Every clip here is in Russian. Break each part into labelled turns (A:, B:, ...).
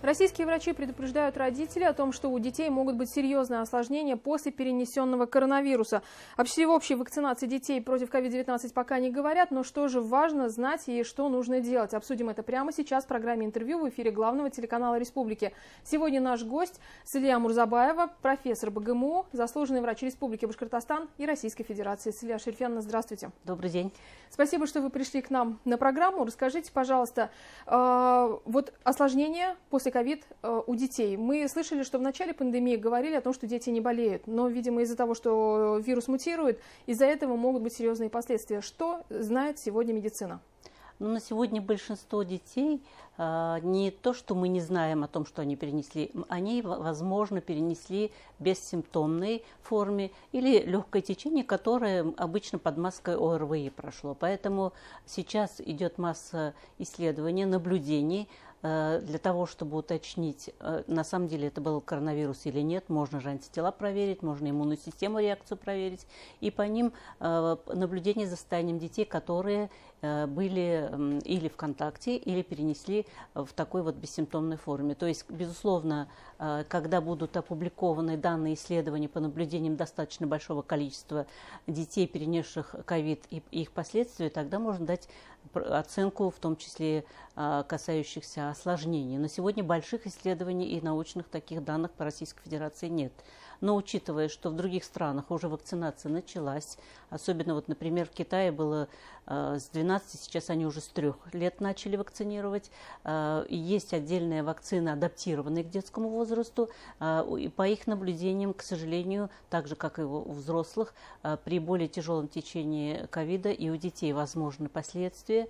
A: Российские врачи предупреждают родителей о том, что у детей могут быть серьезные осложнения после перенесенного коронавируса. О всеобщей вакцинации детей против COVID-19 пока не говорят, но что же важно знать и что нужно делать. Обсудим это прямо сейчас в программе интервью в эфире главного телеканала Республики. Сегодня наш гость Сылья Мурзабаева, профессор БГМУ, заслуженный врач Республики Башкортостан и Российской Федерации. Сылья Шерифьяновна, здравствуйте.
B: Добрый день.
A: Спасибо, что вы пришли к нам на программу. Расскажите, пожалуйста, вот осложнения после ковид у детей. Мы слышали, что в начале пандемии говорили о том, что дети не болеют, но, видимо, из-за того, что вирус мутирует, из-за этого могут быть серьезные последствия. Что знает сегодня медицина?
B: Ну, на сегодня большинство детей не то, что мы не знаем о том, что они перенесли, они, возможно, перенесли в бессимптомной форме или легкое течение, которое обычно под маской ОРВИ прошло. Поэтому сейчас идет масса исследований, наблюдений, для того, чтобы уточнить, на самом деле это был коронавирус или нет. Можно же антитела проверить, можно иммунную систему, реакцию проверить. И по ним наблюдение за состоянием детей, которые были или в контакте, или перенесли в такой вот бессимптомной форме. То есть, безусловно, когда будут опубликованы данные исследования по наблюдениям достаточно большого количества детей, перенесших ковид и их последствия, тогда можно дать оценку, в том числе касающихся осложнений. На сегодня больших исследований и научных таких данных по Российской Федерации нет. Но учитывая, что в других странах уже вакцинация началась, особенно, вот, например, в Китае было с 12, сейчас они уже с 3 лет начали вакцинировать. Есть отдельная вакцина, адаптированная к детскому возрасту. И по их наблюдениям, к сожалению, так же, как и у взрослых, при более тяжелом течении ковида и у детей возможны последствия.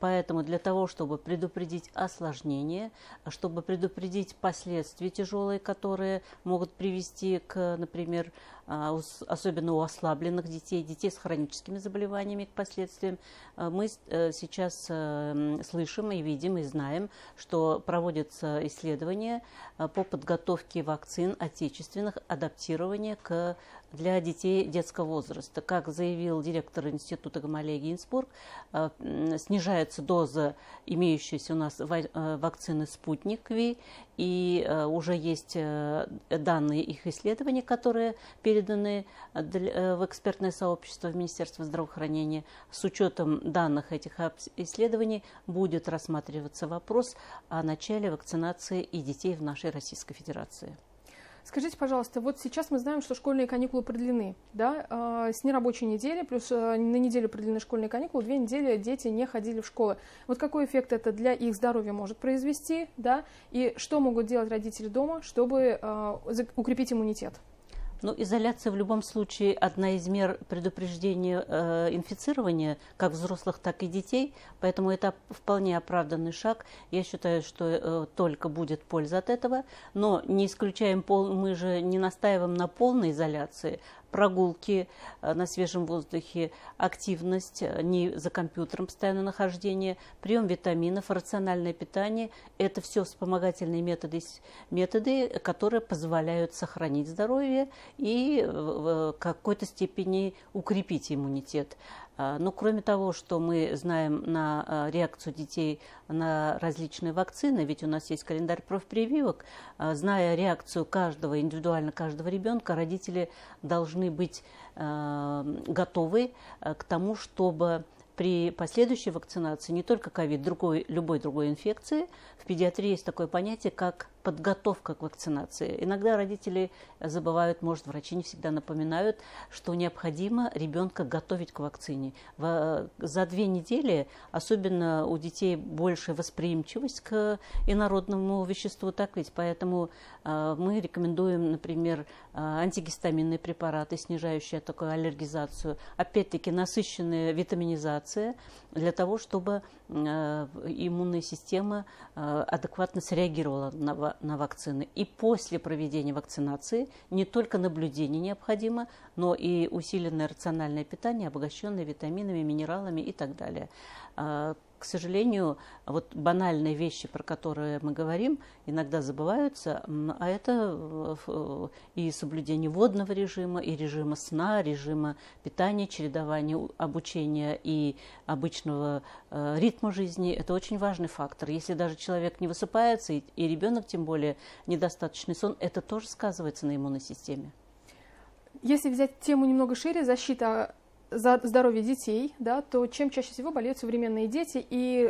B: Поэтому для того, чтобы предупредить осложнения, чтобы предупредить последствия тяжелые, которые могут привести к, например, особенно у ослабленных детей, детей с хроническими заболеваниями, к последствиям, мы сейчас слышим и видим и знаем, что проводятся исследования по подготовке вакцин отечественных, адаптирования для детей детского возраста. Как заявил директор Института Гамалея Гинзбург, снижается доза имеющейся у нас вакцины «Спутник Ви», и уже есть данные их исследований, которые переданы в экспертное сообщество в Министерство здравоохранения. С учетом данных этих исследований будет рассматриваться вопрос о начале вакцинации и детей в нашей Российской Федерации.
A: Скажите, пожалуйста, вот сейчас мы знаем, что школьные каникулы продлены, да, с нерабочей недели, плюс на неделю продлены школьные каникулы, 2 недели дети не ходили в школы. Вот какой эффект это для их здоровья может произвести, да, и что могут делать родители дома, чтобы укрепить иммунитет?
B: Ну, изоляция в любом случае одна из мер предупреждения инфицирования как взрослых, так и детей, поэтому это вполне оправданный шаг. Я считаю, что только будет польза от этого, но не исключаем, мы же не настаиваем на полной изоляции. Прогулки на свежем воздухе, активность, не за компьютером постоянное нахождение, прием витаминов, рациональное питание – это все вспомогательные методы, которые позволяют сохранить здоровье и в какой-то степени укрепить иммунитет. Но кроме того, что мы знаем на реакцию детей на различные вакцины, ведь у нас есть календарь профпрививок, зная реакцию каждого, индивидуально каждого ребенка, родители должны быть готовы к тому, чтобы при последующей вакцинации не только ковид, любой другой инфекции, в педиатрии есть такое понятие, как подготовка к вакцинации. Иногда родители забывают, может, врачи не всегда напоминают, что необходимо ребенка готовить к вакцине. За 2 недели, особенно у детей, большая восприимчивость к инородному веществу, так ведь, поэтому мы рекомендуем, например, антигистаминные препараты, снижающие такую аллергизацию, опять-таки насыщенная витаминизация, для того, чтобы иммунная система адекватно среагировала на вакцины. И после проведения вакцинации не только наблюдение необходимо, но и усиленное рациональное питание, обогащенное витаминами, минералами и так далее. к сожалению, вот банальные вещи, про которые мы говорим, иногда забываются, а это и соблюдение водного режима, и режима сна, режима питания, чередования обучения и обычного ритма жизни. Это очень важный фактор. Если даже человек не высыпается, и ребенок тем более недостаточный сон, это тоже сказывается на иммунной системе.
A: Если взять тему немного шире, защита за здоровье детей, да, то чем чаще всего болеют современные дети и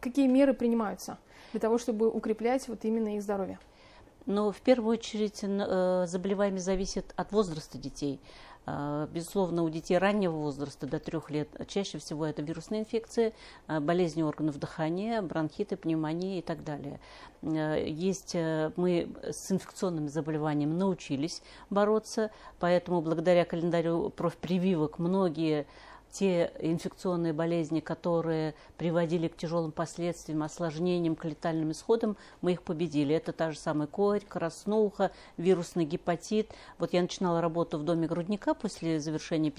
A: какие меры принимаются для того, чтобы укреплять вот именно их здоровье?
B: Но в первую очередь заболеваемость зависит от возраста детей. Безусловно, у детей раннего возраста до 3 лет чаще всего это вирусные инфекции, болезни органов дыхания, бронхиты, пневмонии и так далее. Мы с инфекционными заболеваниями научились бороться, поэтому благодаря календарю профпрививок многие те инфекционные болезни, которые приводили к тяжелым последствиям, осложнениям, к летальным исходам, мы их победили. Это та же самая корь, краснуха, вирусный гепатит. Вот я начинала работу в доме грудника после окончания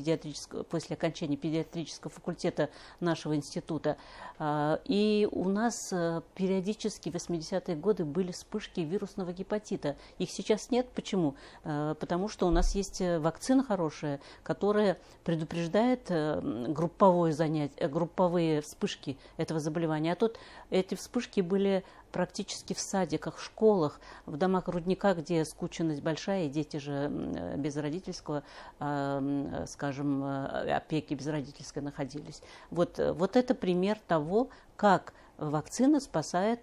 B: педиатрического факультета нашего института. И у нас периодически в 80-е годы были вспышки вирусного гепатита. Их сейчас нет. Почему? Потому что у нас есть вакцина хорошая, которая предупреждает групповые вспышки этого заболевания. А тут эти вспышки были практически в садиках, в школах, в домах грудника, где скученность большая, и дети же без родительского, скажем, опеки без родительской находились. Вот это пример того, как вакцина спасает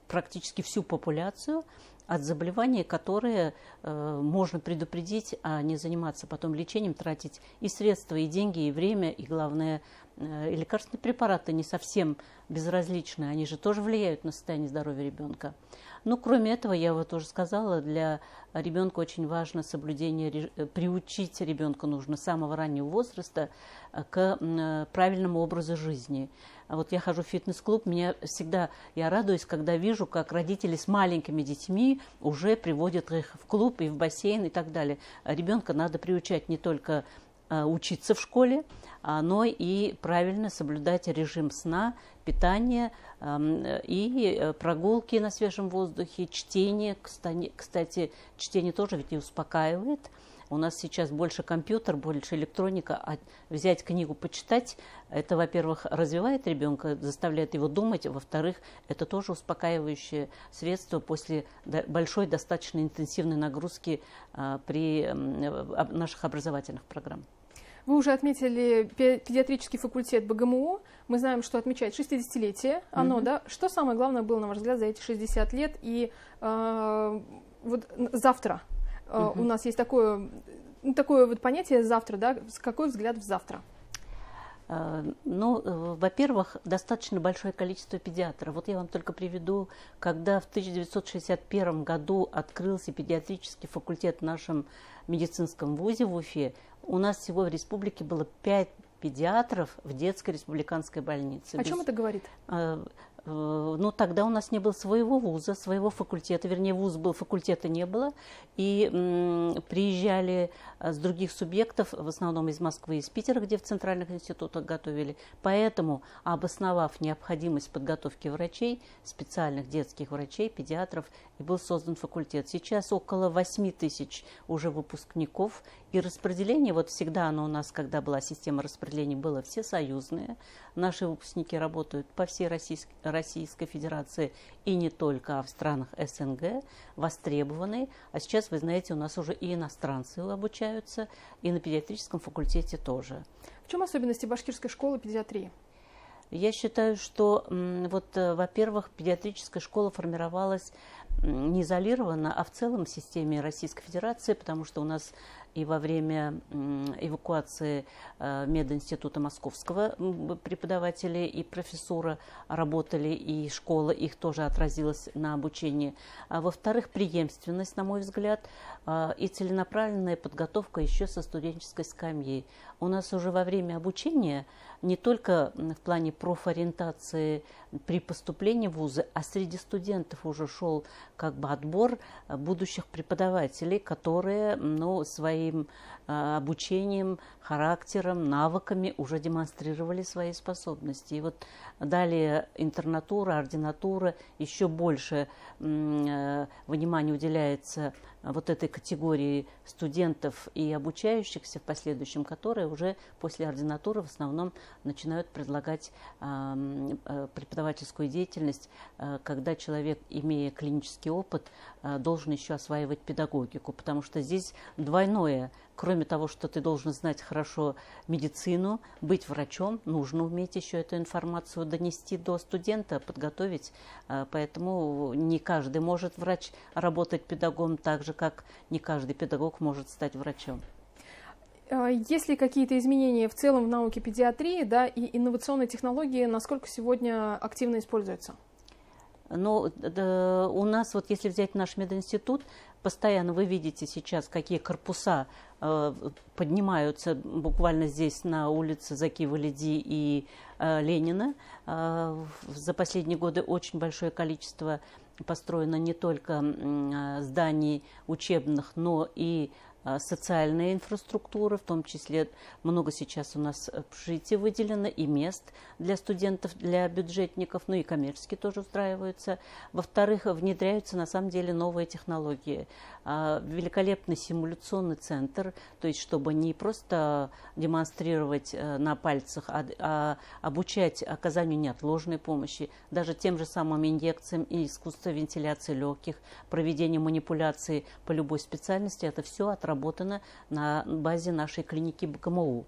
B: практически всю популяцию от заболеваний, которые можно предупредить, а не заниматься потом лечением, тратить и средства, и деньги, и время, и, главное, и лекарственные препараты не совсем безразличны, они же тоже влияют на состояние здоровья ребенка. Но кроме этого, я вот уже сказала, для ребенка очень важно приучить ребенка нужно с самого раннего возраста к правильному образу жизни. Вот я хожу в фитнес-клуб, я радуюсь, когда вижу, как родители с маленькими детьми уже приводят их в клуб и в бассейн и так далее. Ребенка надо приучать не только учиться в школе, но и правильно соблюдать режим сна, питания и прогулки на свежем воздухе, чтение. Кстати, чтение тоже ведь и успокаивает. У нас сейчас больше компьютер, больше электроника, а взять книгу, почитать, это, во-первых, развивает ребенка, заставляет его думать, а во-вторых, это тоже успокаивающее средство после большой, достаточно интенсивной нагрузки при наших образовательных программах.
A: Вы уже отметили педиатрический факультет БГМУ. Мы знаем, что отмечает 60-летие. Да? Что самое главное было, на ваш взгляд, за эти 60 лет? И вот завтра у нас есть такое вот понятие «завтра». Да? Какой взгляд в завтра?
B: Во-первых, достаточно большое количество педиатров. Вот я вам только приведу, когда в 1961 году открылся педиатрический факультет в нашем медицинском вузе в Уфе, у нас всего в республике было 5 педиатров в детской республиканской больнице.
A: О чем это говорит?
B: Тогда у нас не было своего вуза, своего факультета, вернее, вуз был, факультета не было, и приезжали с других субъектов, в основном из Москвы и из Питера, где в центральных институтах готовили. Поэтому, обосновав необходимость подготовки врачей, специальных детских врачей, педиатров, и был создан факультет. Сейчас около 8 тысяч уже выпускников, и распределение, вот всегда оно у нас, когда была система распределения, было всесоюзное. Наши выпускники работают по всей Российской Федерации и не только, а в странах СНГ, востребованные. А сейчас, вы знаете, у нас уже и иностранцы обучаются, и на педиатрическом факультете тоже.
A: В чем особенности башкирской школы педиатрии?
B: Я считаю, что, во-первых, педиатрическая школа формировалась не изолированно, а в целом в системе Российской Федерации, потому что у нас и во время эвакуации мединститута Московского преподаватели и профессура работали, и школа их тоже отразилась на обучении. А во-вторых, преемственность, на мой взгляд, и целенаправленная подготовка еще со студенческой скамьи. У нас уже во время обучения не только в плане профориентации при поступлении в вузы, а среди студентов уже шел как бы отбор будущих преподавателей, которые своим обучением, характером, навыками уже демонстрировали свои способности. И вот далее интернатура, ординатура, еще больше внимания уделяется вот этой категории студентов и обучающихся в последующем, которые уже после ординатуры в основном начинают предлагать преподавательскую деятельность, когда человек, имея клинический опыт, должен еще осваивать педагогику, потому что здесь двойное. Кроме того, что ты должен знать хорошо медицину, быть врачом, нужно уметь еще эту информацию донести до студента, подготовить. Поэтому не каждый может врач работать педагогом так же, как не каждый педагог может стать врачом.
A: Есть ли какие-то изменения в целом в науке педиатрии, да, и инновационные технологии, насколько сегодня активно используются?
B: Ну, у нас, вот если взять наш мединститут, постоянно вы видите сейчас, какие корпуса поднимаются буквально здесь на улице Заки-Валиди и Ленина. За последние годы очень большое количество построено не только зданий учебных, но и социальная инфраструктура, в том числе много сейчас у нас общежитий выделено и мест для студентов, для бюджетников, ну и коммерческие тоже устраиваются. Во-вторых, внедряются на самом деле новые технологии. Великолепный симуляционный центр, то есть чтобы не просто демонстрировать на пальцах, а обучать оказанию неотложной помощи, даже тем же самым инъекциям и искусству вентиляции легких, проведению манипуляций по любой специальности, это все отработано на базе нашей клиники БГМУ.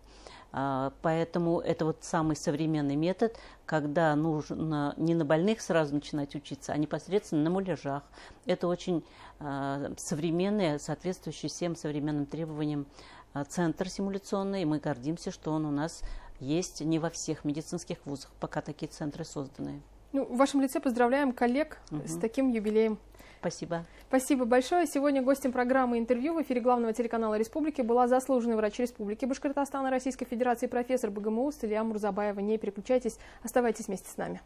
B: Поэтому это вот самый современный метод, когда нужно не на больных сразу начинать учиться, а непосредственно на муляжах. Это очень современный, соответствующий всем современным требованиям центр симуляционный, и мы гордимся, что он у нас есть. Не во всех медицинских вузах пока такие центры созданы.
A: Ну, в вашем лице поздравляем коллег с таким юбилеем.
B: Спасибо.
A: Спасибо большое. Сегодня гостем программы «Интервью» в эфире главного телеканала Республики была заслуженный врач Республики Башкортостан Российской Федерации, профессор БГМУ Стылия Мурзабаева. Не переключайтесь, оставайтесь вместе с нами.